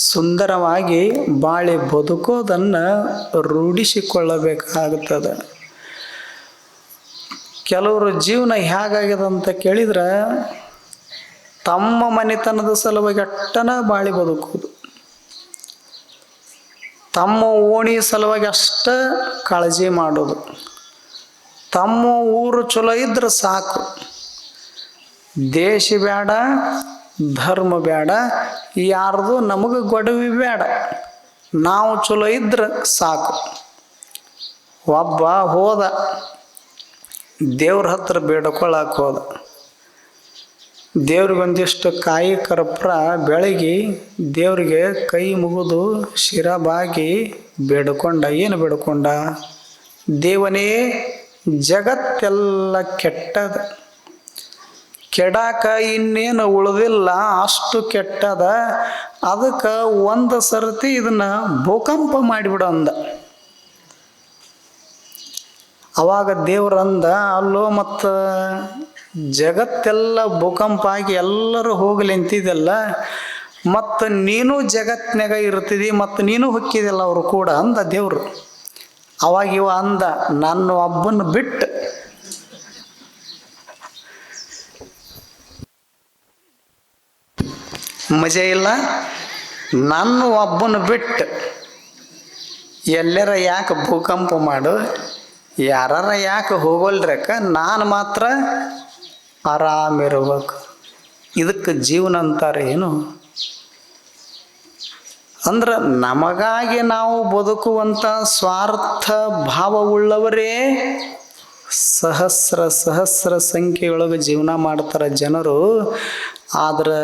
ಸುಂದರವಾಗಿ ಬಾಳಿ ಬದುಕೋದನ್ನು ರೂಢಿಸಿಕೊಳ್ಳಬೇಕಾಗುತ್ತದೆ. ಕೆಲವರು ಜೀವನ ಹೇಗಾಗ್ಯದ ಅಂತ ಕೇಳಿದ್ರೆ ತಮ್ಮ ಮನೆತನದ ಸಲುವಾಗಿ ಅಷ್ಟನ ಬಾಳಿ ಬದುಕೋದು, ತಮ್ಮ ಓಣಿ ಸಲುವಾಗಿ ಅಷ್ಟ ಕಾಳಜಿ ಮಾಡೋದು, ತಮ್ಮ ಊರು ಚಲೋ ಇದ್ರೆ ಸಾಕು, ದೇಶ ಬೇಡ, ಧರ್ಮ ಬೇಡ, ಯಾರ್ದು ನಮಗೆ ಗೊಡವಿ ಬೇಡ, ನಾವು ಚಲೋ ಇದ್ರೆ ಸಾಕು. ಒಬ್ಬ ಹೋದ ದೇವ್ರ ಹತ್ರ ಬೇಡ್ಕೊಳ್ಳಕ್ಕೆ ಹೋದ. ದೇವ್ರಿಗೊಂದಿಷ್ಟು ಕಾಯಿ ಕರ್ಪೂರ ಬೆಳಗಿ ದೇವ್ರಿಗೆ ಕೈ ಮುಗಿದು ಶಿರಬಾಗಿ ಬೇಡ್ಕೊಂಡ. ಏನು ಬೇಡ್ಕೊಂಡ? ದೇವನೇ, ಜಗತ್ತೆಲ್ಲ ಕೆಟ್ಟದ, ಕೆಡಾಕ ಇನ್ನೇನು ಉಳಿದಿಲ್ಲ, ಅಷ್ಟು ಕೆಟ್ಟದ, ಅದಕ್ಕೆ ಒಂದು ಸರ್ತಿ ಇದನ್ನು ಭೂಕಂಪ ಮಾಡಿಬಿಡು ಅಂದ. ಅವಾಗ ದೇವ್ರಂದ, ಅಲ್ಲೋ ಮತ್ತು ಜಗತ್ತೆಲ್ಲ ಭೂಕಂಪ ಆಗಿ ಎಲ್ಲರೂ ಹೋಗಲಿ ಅಂತಿದ್ದಲ್ಲ, ಮತ್ತು ನೀನು ಜಗತ್ತಿನಾಗ ಇರ್ತಿದಿ, ಮತ್ತು ನೀನು ಹೊಕ್ಕಿದೆಲ್ಲ ಅವರು ಕೂಡ ಅಂದ ದೇವರು. ಅವಾಗ ಇವ ಅಂದ, ನನ್ನ ಒಬ್ಬನ ಬಿಟ್ಟು ಮಜಾ ಇಲ್ಲ, ನನ್ನ ಒಬ್ಬನ ಬಿಟ್ಟು ಎಲ್ಲರ ಯಾಕೆ ಭೂಕಂಪ ಮಾಡು, ಯಾರ ಯಾಕೆ ಹೋಗೋಲ್ರಕ್ಕ, ನಾನು ಮಾತ್ರ ಆರಾಮಿರ್ಬೇಕು. ಇದಕ್ಕೆ ಜೀವನ ಅಂತಾರೆ ಏನು? ಅಂದ್ರೆ ನಮಗಾಗಿ ನಾವು ಬದುಕುವಂಥ ಸ್ವಾರ್ಥ ಭಾವವುಳ್ಳವರೇ ಸಹಸ್ರ ಸಹಸ್ರ ಸಂಖ್ಯೆಯೊಳಗೆ ಜೀವನ ಮಾಡ್ತಾರೆ ಜನರು. ಆದ್ರೆ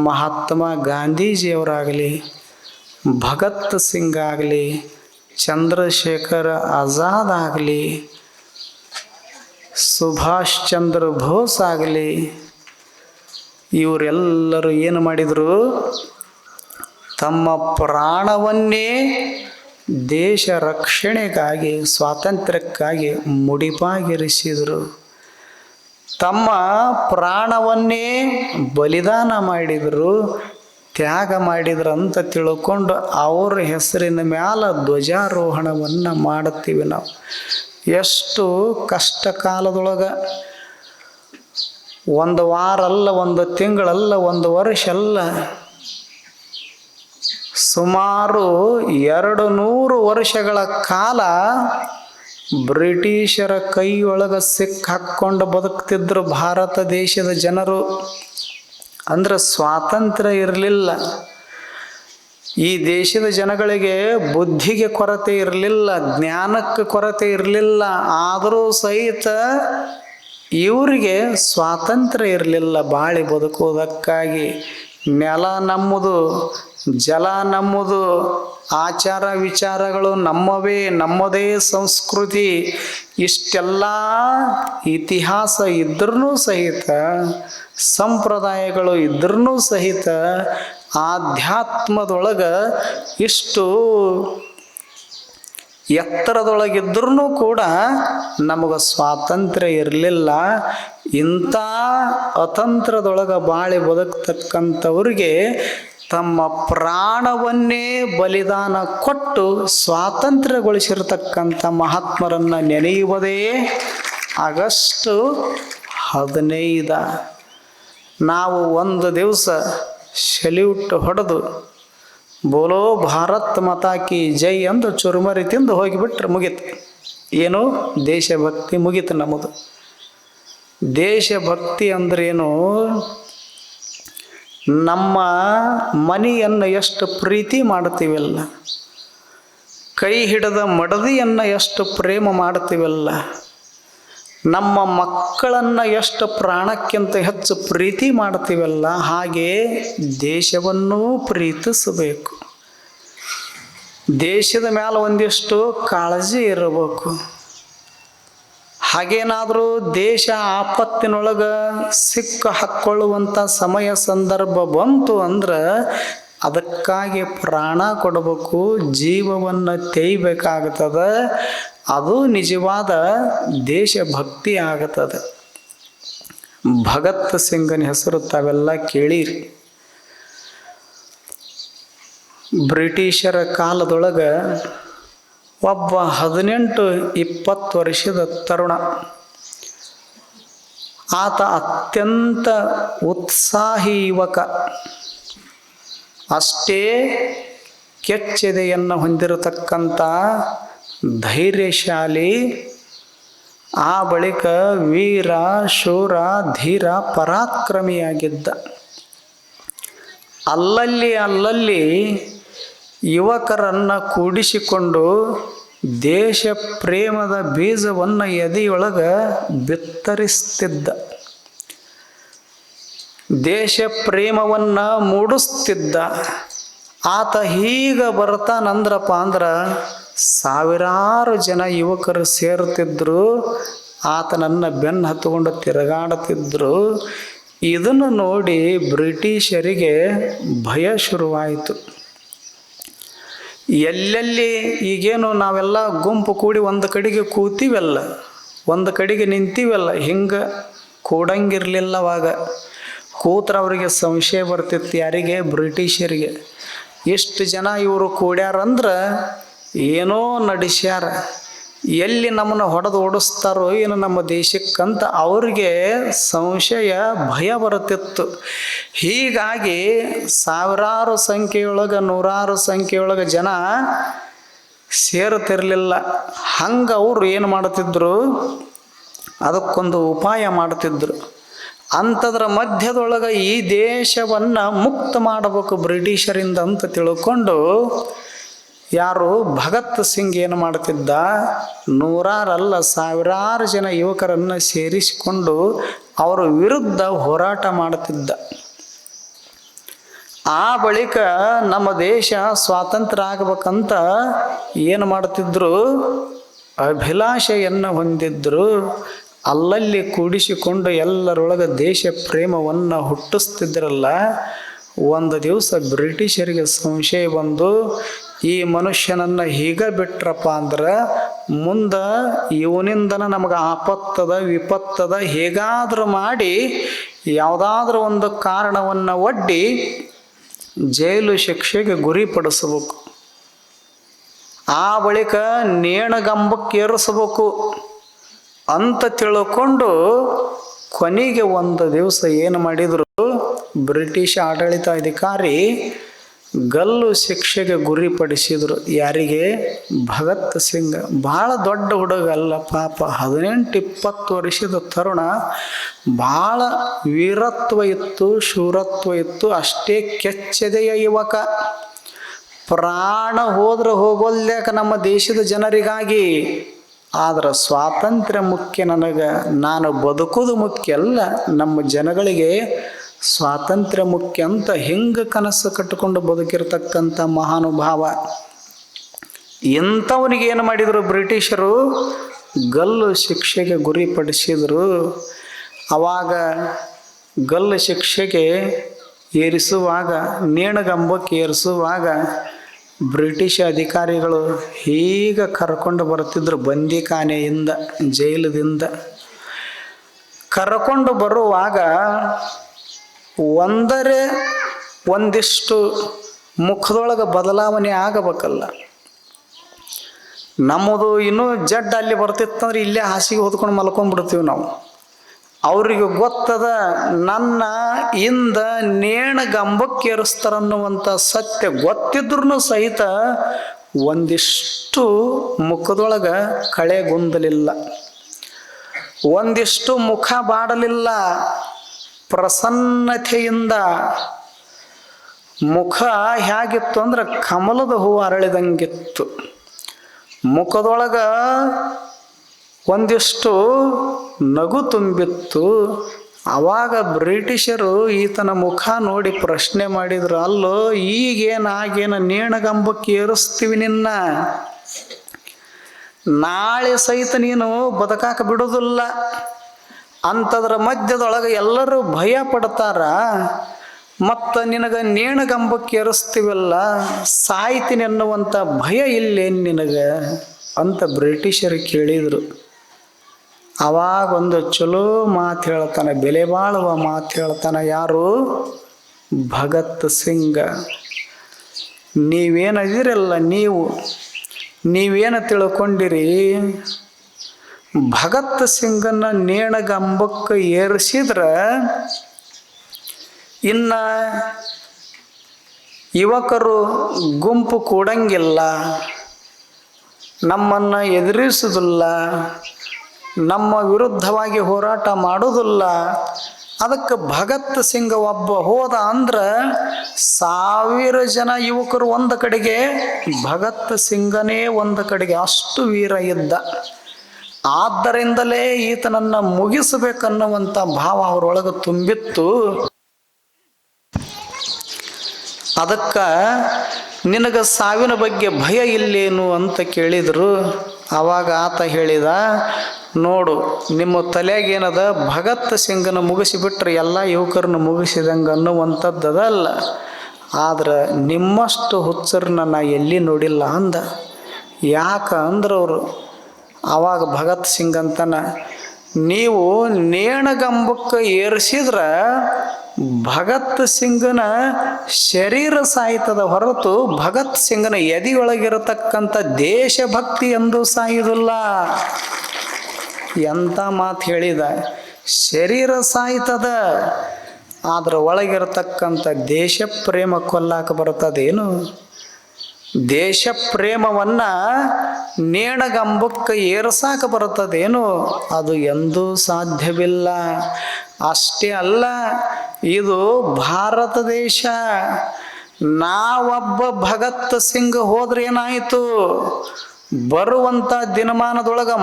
ಮಹಾತ್ಮ ಗಾಂಧೀಜಿಯವರಾಗಲಿ, ಭಗತ್ ಸಿಂಗ್ ಆಗಲಿ, ಚಂದ್ರಶೇಖರ ಆಜಾದ್ ಆಗಲಿ, ಸುಭಾಷ್ ಚಂದ್ರ ಬೋಸ್ ಆಗಲಿ, ಇವರೆಲ್ಲರೂ ಏನು ಮಾಡಿದರು? ತಮ್ಮ ಪ್ರಾಣವನ್ನೇ ದೇಶ ರಕ್ಷಣೆಗಾಗಿ, ಸ್ವಾತಂತ್ರ್ಯಕ್ಕಾಗಿ ಮುಡಿಪಾಗಿರಿಸಿದರು. ತಮ್ಮ ಪ್ರಾಣವನ್ನೇ ಬಲಿದಾನ ಮಾಡಿದರು, ತ್ಯಾಗ ಮಾಡಿದ್ರು ಅಂತ ತಿಳ್ಕೊಂಡು ಅವ್ರ ಹೆಸರಿನ ಮ್ಯಾಲ ಧ್ವಜಾರೋಹಣವನ್ನು ಮಾಡುತ್ತೀವಿ ನಾವು. ಎಷ್ಟು ಕಷ್ಟ ಕಾಲದೊಳಗೆ, ಒಂದು ವಾರ ಅಲ್ಲ, ಒಂದು ತಿಂಗಳಲ್ಲ, ಒಂದು ವರ್ಷ ಅಲ್ಲ, ಸುಮಾರು 200 ವರ್ಷಗಳ ಕಾಲ ಬ್ರಿಟಿಷರ ಕೈಯೊಳಗೆ ಸಿಕ್ಕಾಕೊಂಡು ಬದುಕ್ತಿದ್ರು ಭಾರತ ದೇಶದ ಜನರು. ಅಂದ್ರೆ ಸ್ವಾತಂತ್ರ್ಯ ಇರಲಿಲ್ಲ. ಈ ದೇಶದ ಜನಗಳಿಗೆ ಬುದ್ಧಿಗೆ ಕೊರತೆ ಇರಲಿಲ್ಲ, ಜ್ಞಾನಕ್ಕೆ ಕೊರತೆ ಇರಲಿಲ್ಲ. ಆದರೂ ಸಹಿತ ಇವರಿಗೆ ಸ್ವಾತಂತ್ರ್ಯ ಇರಲಿಲ್ಲ ಬಾಳಿ ಬದುಕುವುದಕ್ಕಾಗಿ. ನೆಲ ನಮ್ಮದು, ಜಲ ನಮ್ಮದು, ಆಚಾರ ವಿಚಾರಗಳು ನಮ್ಮವೇ, ನಮ್ಮದೇ ಸಂಸ್ಕೃತಿ, ಇಷ್ಟೆಲ್ಲ ಇತಿಹಾಸ ಇದ್ರೂ ಸಹಿತ, ಸಂಪ್ರದಾಯಗಳು ಇದ್ರೂ ಸಹಿತ, ಆಧ್ಯಾತ್ಮದೊಳಗೆ ಇಷ್ಟು ಎತ್ತರದೊಳಗಿದ್ರೂ ಕೂಡ ನಮಗೆ ಸ್ವಾತಂತ್ರ್ಯ ಇರಲಿಲ್ಲ. ಇಂಥ ಅತಂತ್ರದೊಳಗೆ ಬಾಳಿ ಬದುಕ್ತಕ್ಕಂಥವ್ರಿಗೆ ತಮ್ಮ ಪ್ರಾಣವನ್ನೇ ಬಲಿದಾನ ಕೊಟ್ಟು ಸ್ವಾತಂತ್ರ್ಯಗೊಳಿಸಿರ್ತಕ್ಕಂಥ ಮಹಾತ್ಮರನ್ನು ನೆನೆಯುವುದೇ ಆಗಸ್ಟ್ 15. ನಾವು ಒಂದು ದಿವಸ ಸೆಲ್ಯೂಟ್ ಹೊಡೆದು ಬೋಲೋ ಭಾರತ್ ಮಾತಾ ಕಿ ಜೈ ಅಂದು ಚುರುಮರಿ ತಿಂದು ಹೋಗಿಬಿಟ್ರೆ ಮುಗೀತು. ಏನು? ದೇಶಭಕ್ತಿ ಮುಗೀತು ನಮ್ಮದು. ದೇಶಭಕ್ತಿ ಅಂದ್ರೇನು? ನಮ್ಮ ಮನೆಯನ್ನು ಎಷ್ಟು ಪ್ರೀತಿ ಮಾಡ್ತೀವಲ್ಲ, ಕೈ ಹಿಡಿದ ಮಡದಿಯನ್ನು ಎಷ್ಟು ಪ್ರೇಮ ಮಾಡ್ತೀವಲ್ಲ, ನಮ್ಮ ಮಕ್ಕಳನ್ನು ಎಷ್ಟು ಪ್ರಾಣಕ್ಕಿಂತ ಹೆಚ್ಚು ಪ್ರೀತಿ ಮಾಡ್ತೀವಲ್ಲ, ಹಾಗೆ ದೇಶವನ್ನೂ ಪ್ರೀತಿಸಬೇಕು. ದೇಶದ ಮೇಲೆ ಒಂದಿಷ್ಟು ಕಾಳಜಿ ಇರಬೇಕು. ಹಾಗೇನಾದರೂ ದೇಶ ಆಪತ್ತಿನೊಳಗೆ ಸಿಕ್ಕ ಹಾಕ್ಕೊಳ್ಳುವಂಥ ಸಮಯ ಸಂದರ್ಭ ಬಂತು ಅಂದ್ರೆ ಅದಕ್ಕಾಗಿ ಪ್ರಾಣ ಕೊಡಬೇಕು, ಜೀವವನ್ನು ತೇಯ್ಬೇಕಾಗ್ತದೆ. ಅದು ನಿಜವಾದ ದೇಶಭಕ್ತಿ ಆಗುತ್ತದೆ. ಭಗತ್ ಸಿಂಗನ ಹೆಸರು ತಾವೆಲ್ಲ ಕೇಳಿರಿ. ಬ್ರಿಟಿಷರ ಕಾಲದೊಳಗೆ ಒಬ್ಬ 18-20 ವರ್ಷದ ತರುಣ, ಆತ ಅತ್ಯಂತ ಉತ್ಸಾಹಿ ಯುವಕ, ಅಷ್ಟೇ ಕೆಚ್ಚೆದೆಯನ್ನು ಹೊಂದಿರತಕ್ಕಂಥ ಧೈರ್ಯಶಾಲಿ, ಆ ಬಳಿಕ ವೀರ ಶೂರ ಧೀರ ಪರಾಕ್ರಮಿಯಾಗಿದ್ದ. ಅಲ್ಲಲ್ಲಿ ಯುವಕರನ್ನು ಕೂಡಿಸಿಕೊಂಡು ದೇಶ ಪ್ರೇಮದ ಬೀಜವನ್ನು ಎದೆಯೊಳಗೆ ಬಿತ್ತರಿಸ್ತಿದ್ದ, ದೇಶ ಪ್ರೇಮವನ್ನು ಮೂಡಿಸ್ತಿದ್ದ. ಆತ ಹೀಗ ಬರ್ತಾನಂದ್ರಪ್ಪ ಅಂದ್ರೆ ಸಾವಿರಾರು ಜನ ಯುವಕರು ಸೇರುತ್ತಿದ್ದರು, ಆತನನ್ನು ಬೆನ್ನು ಹತ್ತುಕೊಂಡು ತಿರುಗಾಡುತ್ತಿದ್ದರು. ಇದನ್ನು ನೋಡಿ ಬ್ರಿಟಿಷರಿಗೆ ಭಯ ಶುರುವಾಯಿತು. ಎಲ್ಲೆಲ್ಲಿ ಈಗೇನು ನಾವೆಲ್ಲ ಗುಂಪು ಕೂಡಿ ಒಂದು ಕಡೆಗೆ ಕೂತೀವಲ್ಲ, ಒಂದು ಕಡೆಗೆ ನಿಂತೀವಲ್ಲ, ಹಿಂಗೆ ಕೂಡಂಗಿರಲಿಲ್ಲ. ಅವಾಗ ಕೂತ್ರೆ ಅವರಿಗೆ ಸಂಶಯ ಬರ್ತಿತ್ತು. ಯಾರಿಗೆ? ಬ್ರಿಟಿಷರಿಗೆ. ಎಷ್ಟು ಜನ ಇವರು ಕೂಡ್ಯಾರಂದ್ರೆ ಏನೋ ನಡೆಸ್ಯಾರ, ಎಲ್ಲಿ ನಮ್ಮನ್ನು ಹೊಡೆದು ಓಡಿಸ್ತಾರೋ ಏನು ನಮ್ಮ ದೇಶಕ್ಕಂತ ಅವ್ರಿಗೆ ಸಂಶಯ ಭಯ ಬರುತ್ತಿತ್ತು. ಹೀಗಾಗಿ ಸಾವಿರಾರು ಸಂಖ್ಯೆಯೊಳಗೆ ನೂರಾರು ಸಂಖ್ಯೆಯೊಳಗೆ ಜನ ಸೇರುತ್ತಿರಲಿಲ್ಲ. ಹಂಗೆ ಅವರು ಏನು ಮಾಡುತ್ತಿದ್ರು, ಅದಕ್ಕೊಂದು ಉಪಾಯ ಮಾಡುತ್ತಿದ್ರು. ಅಂಥದ್ರ ಮಧ್ಯದೊಳಗೆ ಈ ದೇಶವನ್ನು ಮುಕ್ತ ಮಾಡಬೇಕು ಬ್ರಿಟಿಷರಿಂದ ಅಂತ ತಿಳ್ಕೊಂಡು ಯಾರು ಭಗತ್ ಸಿಂಗ್ ಏನು ಮಾಡ್ತಿದ್ದ, ನೂರಾರಲ್ಲ ಸಾವಿರಾರು ಜನ ಯುವಕರನ್ನು ಸೇರಿಸಿಕೊಂಡು ಅವರ ವಿರುದ್ಧ ಹೋರಾಟ ಮಾಡುತ್ತಿದ್ದ. ಆ ಬಳಿಕ ನಮ್ಮ ದೇಶ ಸ್ವಾತಂತ್ರ್ಯ ಆಗಬೇಕಂತ ಏನು ಮಾಡ್ತಿದ್ರು, ಅಭಿಲಾಷೆಯನ್ನು ಹೊಂದಿದ್ರು. ಅಲ್ಲಲ್ಲಿ ಕೂಡಿಸಿಕೊಂಡು ಎಲ್ಲರೊಳಗೆ ದೇಶ ಪ್ರೇಮವನ್ನು ಹುಟ್ಟಿಸ್ತಿದ್ರಲ್ಲ. ಒಂದು ದಿವಸ ಬ್ರಿಟಿಷರಿಗೆ ಸಂಶಯ ಬಂದು, ಈ ಮನುಷ್ಯನನ್ನು ಹೀಗ ಬಿಟ್ರಪ್ಪ ಅಂದ್ರೆ ಮುಂದೆ ಇವನಿಂದನ ನಮಗೆ ಆಪತ್ತದ ವಿಪತ್ತದ, ಹೇಗಾದರೂ ಮಾಡಿ ಯಾವುದಾದ್ರೂ ಒಂದು ಕಾರಣವನ್ನು ಒಡ್ಡಿ ಜೈಲು ಶಿಕ್ಷೆಗೆ ಗುರಿಪಡಿಸಬೇಕು, ಆ ಬಳಿಕ ನೇಣಗಂಬಕ್ಕೆ ಏರಿಸಬೇಕು ಅಂತ ತಿಳ್ಕೊಂಡು ಕೊನೆಗೆ ಒಂದು ದಿವಸ ಏನು ಮಾಡಿದರು, ಬ್ರಿಟಿಷ್ ಆಡಳಿತಾಧಿಕಾರಿ ಗಲ್ಲು ಶಿಕ್ಷೆಗೆ ಗುರಿಪಡಿಸಿದರು. ಯಾರಿಗೆ? ಭಗತ್ ಸಿಂಗ್. ಭಾಳ ದೊಡ್ಡ ಹುಡುಗ ಅಲ್ಲ ಪಾಪ, 18-20 ವರ್ಷದ ತರುಣ. ಭಾಳ ವೀರತ್ವ ಇತ್ತು, ಶೂರತ್ವ ಇತ್ತು, ಅಷ್ಟೇ ಕೆಚ್ಚೆದೆಯ ಯುವಕ. ಪ್ರಾಣ ಹೋದ್ರೆ ಹೋಗೋಲ್ಯಾಕ ನಮ್ಮ ದೇಶದ ಜನರಿಗಾಗಿ, ಆದ್ರೆ ಸ್ವಾತಂತ್ರ್ಯ ಮುಖ್ಯ ನನಗೆ, ನಾನು ಬದುಕೋದು ಮುಖ್ಯ ಅಲ್ಲ, ನಮ್ಮ ಜನಗಳಿಗೆ ಸ್ವಾತಂತ್ರ್ಯ ಮುಖ್ಯ ಅಂತ ಹಿಂಗೆ ಕನಸು ಕಟ್ಟಿಕೊಂಡು ಬದುಕಿರ್ತಕ್ಕಂಥ ಮಹಾನುಭಾವ. ಇಂಥವನಿಗೆ ಏನು ಮಾಡಿದರು ಬ್ರಿಟಿಷರು, ಗಲ್ಲು ಶಿಕ್ಷೆಗೆ ಗುರಿಪಡಿಸಿದರು. ಆವಾಗ ಗಲ್ಲು ಶಿಕ್ಷೆಗೆ ಏರಿಸುವಾಗ, ನೇಣಗಂಬಕ್ಕೆ ಏರಿಸುವಾಗ ಬ್ರಿಟಿಷ್ ಅಧಿಕಾರಿಗಳು ಹೀಗ ಕರ್ಕೊಂಡು ಬರ್ತಿದ್ರು ಬಂದಿಖಾನೆಯಿಂದ, ಜೈಲದಿಂದ. ಕರ್ಕೊಂಡು ಬರುವಾಗ ಒಂದಿಷ್ಟು ಮುಖದೊಳಗೆ ಬದಲಾವಣೆ ಆಗಬೇಕಲ್ಲ. ನಮ್ಮದು ಇನ್ನೂ ಜಡ್ಡ ಅಲ್ಲಿ ಬರ್ತಿತ್ತಂದ್ರೆ ಇಲ್ಲೇ ಹಾಸಿಗೆ ಹೊದ್ಕೊಂಡು ಮಲ್ಕೊಂಡ್ಬಿಡ್ತೀವಿ ನಾವು. ಅವ್ರಿಗೆ ಗೊತ್ತದ ನನ್ನ ಇಂದ ನೇಣಗಂಬಕ್ಕೆ ಏರಿಸ್ತಾರನ್ನುವಂಥ ಸತ್ಯ ಗೊತ್ತಿದ್ರೂ ಸಹಿತ ಒಂದಿಷ್ಟು ಮುಖದೊಳಗೆ ಕಳೆಗುಂದಲಿಲ್ಲ, ಒಂದಿಷ್ಟು ಮುಖ ಬಾಡಲಿಲ್ಲ. ಪ್ರಸನ್ನತೆಯಿಂದ ಮುಖ ಹೇಗಿತ್ತು ಅಂದ್ರೆ ಕಮಲದ ಹೂವು ಅರಳಿದಂಗಿತ್ತು. ಮುಖದೊಳಗ ಒಂದಿಷ್ಟು ನಗು ತುಂಬಿತ್ತು. ಆವಾಗ ಬ್ರಿಟಿಷರು ಈತನ ಮುಖ ನೋಡಿ ಪ್ರಶ್ನೆ ಮಾಡಿದ್ರು, ಅಲ್ಲೋ ಈಗೇನಾಗೇನು ನೇಣಗಂಬಕ್ಕೆ ಏರಿಸ್ತೀವಿ ನಿನ್ನ, ನಾಳೆ ಸಹಿತ ನೀನು ಬದುಕಾಕ ಬಿಡೋದಿಲ್ಲ. ಅಂಥದ್ರ ಮಧ್ಯದೊಳಗೆ ಎಲ್ಲರೂ ಭಯ ಪಡ್ತಾರ, ಮತ್ತು ನಿನಗೆ ನೇಣಗಂಬಕ್ಕೆ ಏರಿಸ್ತೀವಲ್ಲ, ಸಾಯ್ತೀನಿ ಅನ್ನುವಂಥ ಭಯ ಇಲ್ಲೇನು ನಿನಗೆ ಅಂತ ಬ್ರಿಟಿಷರು ಕೇಳಿದರು. ಅವಾಗೊಂದು ಚಲೋ ಮಾತು ಹೇಳ್ತಾನೆ, ಬೆಲೆ ಬಾಳುವ ಮಾತು ಹೇಳ್ತಾನೆ. ಯಾರು? ಭಗತ್ ಸಿಂಗ್. ನೀವೇನದಿರಲ್ಲ, ನೀವೇನು ತಿಳ್ಕೊಂಡಿರಿ, ಭಗತ್ ಸಿಂಗನ ನೇಣಗಂಬಕ್ಕೆ ಏರಿಸಿದ್ರೆ ಇನ್ನು ಯುವಕರು ಗುಂಪು ಕೂಡಂಗಿಲ್ಲ, ನಮ್ಮನ್ನು ಎದುರಿಸುವುದಿಲ್ಲ, ನಮ್ಮ ವಿರುದ್ಧವಾಗಿ ಹೋರಾಟ ಮಾಡೋದಿಲ್ಲ. ಅದಕ್ಕೆ ಭಗತ್ ಸಿಂಗ ಒಬ್ಬ ಹೋದ ಅಂದ್ರೆ 1000 ಜನ ಯುವಕರು ಒಂದು ಕಡೆಗೆ, ಭಗತ್ ಸಿಂಗನೇ ಒಂದು ಕಡೆಗೆ, ಅಷ್ಟು ವೀರ ಇದ್ದ. ಆದ್ದರಿಂದಲೇ ಈತನನ್ನು ಮುಗಿಸಬೇಕನ್ನುವಂಥ ಭಾವ ಅವರೊಳಗೆ ತುಂಬಿತ್ತು. ಅದಕ್ಕೆ ನಿನಗೆ ಸಾವಿನ ಬಗ್ಗೆ ಭಯ ಇಲ್ಲೇನು ಅಂತ ಕೇಳಿದರು. ಆವಾಗ ಆತ ಹೇಳಿದ, ನೋಡು, ನಿಮ್ಮ ತಲೆಯಾಗೇನದ, ಭಗತ್ ಸಿಂಗನ ಮುಗಿಸಿಬಿಟ್ರೆ ಎಲ್ಲ ಯುವಕರನ್ನು ಮುಗಿಸಿದಂಗೆ ಅನ್ನುವಂಥದ್ದಲ್ಲ. ಆದ್ರೆ ನಿಮ್ಮಷ್ಟು ಹುಚ್ಚರನ್ನ ನಾ ಎಲ್ಲಿ ನೋಡಿಲ್ಲ ಅಂದ. ಯಾಕೆ ಅಂದ್ರೆ ಅವರು ಆವಾಗ ಭಗತ್ ಸಿಂಗ್ ಅಂತನ, ನೀವು ನೇಣಗಂಬಕ್ಕೆ ಏರಿಸಿದ್ರೆ ಭಗತ್ ಸಿಂಗನ ಶರೀರ ಸಾಯ್ತದ ಹೊರತು ಭಗತ್ ಸಿಂಗನ ಎದೆಯೊಳಗಿರತಕ್ಕಂಥ ದೇಶಭಕ್ತಿ ಎಂದೂ ಸಾಯುವುದಿಲ್ಲ. ಎಂಥ ಮಾತು ಹೇಳಿದ. ಶರೀರ ಸಾಯ್ತದ, ಆದ್ರೆ ಒಳಗಿರತಕ್ಕಂಥ ದೇಶ ಪ್ರೇಮ ಕೊಲ್ಲಾಕ ಬರ್ತದೇನು? ದೇಶ ಪ್ರೇಮವನ್ನು ನೇಣಗಂಬಕ್ಕೆ ಏರ್ಸಾಕ ಬರ್ತದೇನು? ಅದು ಎಂದೂ ಸಾಧ್ಯವಿಲ್ಲ. ಅಷ್ಟೇ ಅಲ್ಲ, ಇದು ಭಾರತ ದೇಶ. ನಾವೊಬ್ಬ ಭಗತ್ ಸಿಂಗ್ ಹೋದ್ರೆ ಏನಾಯಿತು? ಬರುವಂಥ ದಿನಮಾನದೊಳಗೆ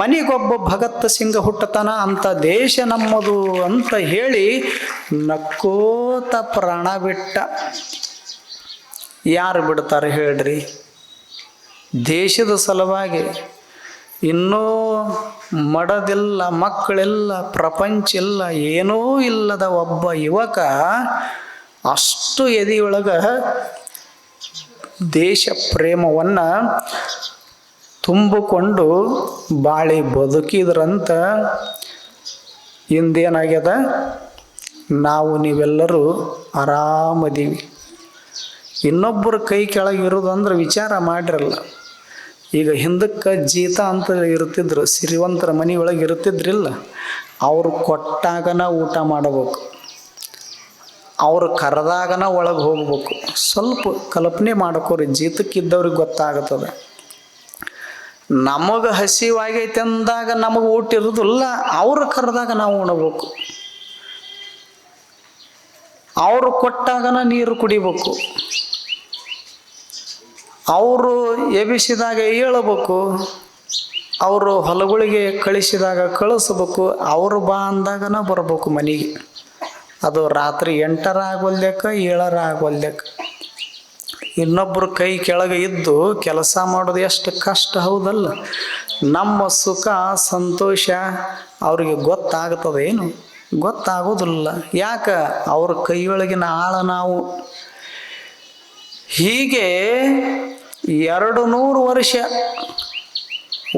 ಮನಿಗೊಬ್ಬ ಭಗತ್ ಸಿಂಗ್ ಹುಟ್ಟತಾನ, ಅಂಥ ದೇಶ ನಮ್ಮದು ಅಂತ ಹೇಳಿ ನಕ್ಕೋತ ಪ್ರಾಣ ಬಿಟ್ಟ. ಯಾರು ಬಿಡ್ತಾರೆ ಹೇಳ್ರಿ? ದೇಶದ ಸಲುವಾಗಿ. ಇನ್ನೂ ಮಡದಿಲ್ಲ, ಮಕ್ಕಳಿಲ್ಲ, ಪ್ರಪಂಚ ಇಲ್ಲ, ಏನೂ ಇಲ್ಲದ ಒಬ್ಬ ಯುವಕ ಅಷ್ಟು ಎದೆಯೊಳಗೆ ದೇಶ ಪ್ರೇಮವನ್ನು ತುಂಬಿಕೊಂಡು ಬಾಳಿ ಬದುಕಿದ್ರಂತ. ಇಂದೇನಾಗ್ಯದ? ನಾವು ನೀವೆಲ್ಲರೂ ಆರಾಮದೀವಿ. ಇನ್ನೊಬ್ಬರ ಕೈ ಕೆಳಗಿರೋದಂದ್ರೆ ವಿಚಾರ ಮಾಡಿರಲ್ಲ. ಈಗ ಹಿಂದಕ್ಕೆ ಜೀತ ಅಂತ ಇರ್ತಿದ್ರು, ಸಿರಿವಂತರ ಮನೆಯೊಳಗೆ ಇರ್ತಿದ್ರಿಲ್ಲ. ಅವರು ಕೊಟ್ಟಾಗನ ಊಟ ಮಾಡಬೇಕು, ಅವರು ಕರೆದಾಗನ ಒಳಗೆ ಹೋಗ್ಬೇಕು. ಸ್ವಲ್ಪ ಕಲ್ಪನೆ ಮಾಡ್ಕೋರಿ, ಜೀತಕ್ಕಿದ್ದವ್ರಿಗೆ ಗೊತ್ತಾಗ್ತದೆ. ನಮಗೆ ಹಸಿವಾಗೈತೆ ಅಂದಾಗ ನಮಗೆ ಊಟ ಇರೋದಿಲ್ಲ, ಅವ್ರು ಕರೆದಾಗ ನಾವು ಉಣಬೇಕು, ಅವರು ಕೊಟ್ಟಾಗನ ನೀರು ಕುಡಿಬೇಕು, ಅವರು ಎಬ್ಬಿಸಿದಾಗ ಏಳಬೇಕು, ಅವರು ಹೊಲಗಳಿಗೆ ಕಳಿಸಿದಾಗ ಕಳಿಸ್ಬೇಕು, ಅವರು ಬಾ ಅಂದಾಗನ ಬರಬೇಕು ಮನೆಗೆ. ಅದು ರಾತ್ರಿ 8 ಆಗೋಲ್ದಕ್ಕೆ 7 ಆಗೋಲ್ದಕ್ಕೆ. ಇನ್ನೊಬ್ಬರು ಕೈ ಕೆಳಗೆ ಇದ್ದು ಕೆಲಸ ಮಾಡೋದು ಎಷ್ಟು ಕಷ್ಟ, ಹೌದಲ್ಲ? ನಮ್ಮ ಸುಖ ಸಂತೋಷ ಅವ್ರಿಗೆ ಗೊತ್ತಾಗ್ತದೇನು? ಗೊತ್ತಾಗೋದಿಲ್ಲ. ಯಾಕೆ? ಅವ್ರ ಕೈಯೊಳಗಿನ ಆಳ ನಾವು. ಹೀಗೆ 200 ವರ್ಷ,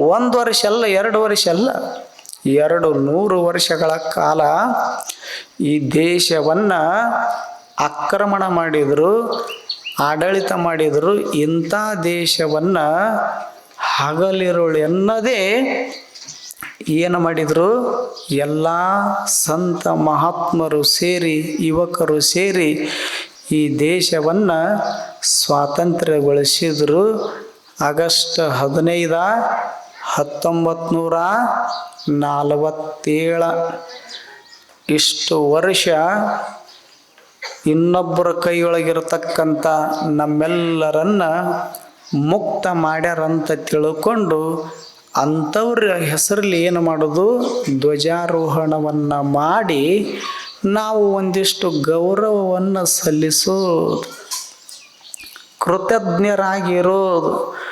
1 ವರ್ಷ ಅಲ್ಲ, 2 ವರ್ಷ ಅಲ್ಲ, 200 ವರ್ಷಗಳ ಕಾಲ ಈ ದೇಶವನ್ನು ಆಕ್ರಮಣ ಮಾಡಿದರು, ಆಡಳಿತ ಮಾಡಿದರು. ಇಂಥ ದೇಶವನ್ನು ಹಗಲಿರುಳು ಎನ್ನದೇ ಏನು ಮಾಡಿದರು? ಎಲ್ಲ ಸಂತ ಮಹಾತ್ಮರು ಸೇರಿ, ಯುವಕರು ಸೇರಿ ಈ ದೇಶವನ್ನು ಸ್ವಾತಂತ್ರ್ಯಗೊಳಿಸಿದರು. ಆಗಸ್ಟ್ 15, 1947. ಇಷ್ಟು ವರ್ಷ ಇನ್ನೊಬ್ಬರ ಕೈಯೊಳಗಿರತಕ್ಕಂಥ ನಮ್ಮೆಲ್ಲರನ್ನ ಮುಕ್ತ ಮಾಡ್ಯಾರಂತ ತಿಳ್ಕೊಂಡು ಅಂಥವ್ರ ಹೆಸರಲ್ಲಿ ಏನು ಮಾಡೋದು? ಧ್ವಜಾರೋಹಣವನ್ನು ಮಾಡಿ ನಾವು ಒಂದಿಷ್ಟು ಗೌರವವನ್ನು ಸಲ್ಲಿಸೋದು, ಕೃತಜ್ಞರಾಗಿರೋದು.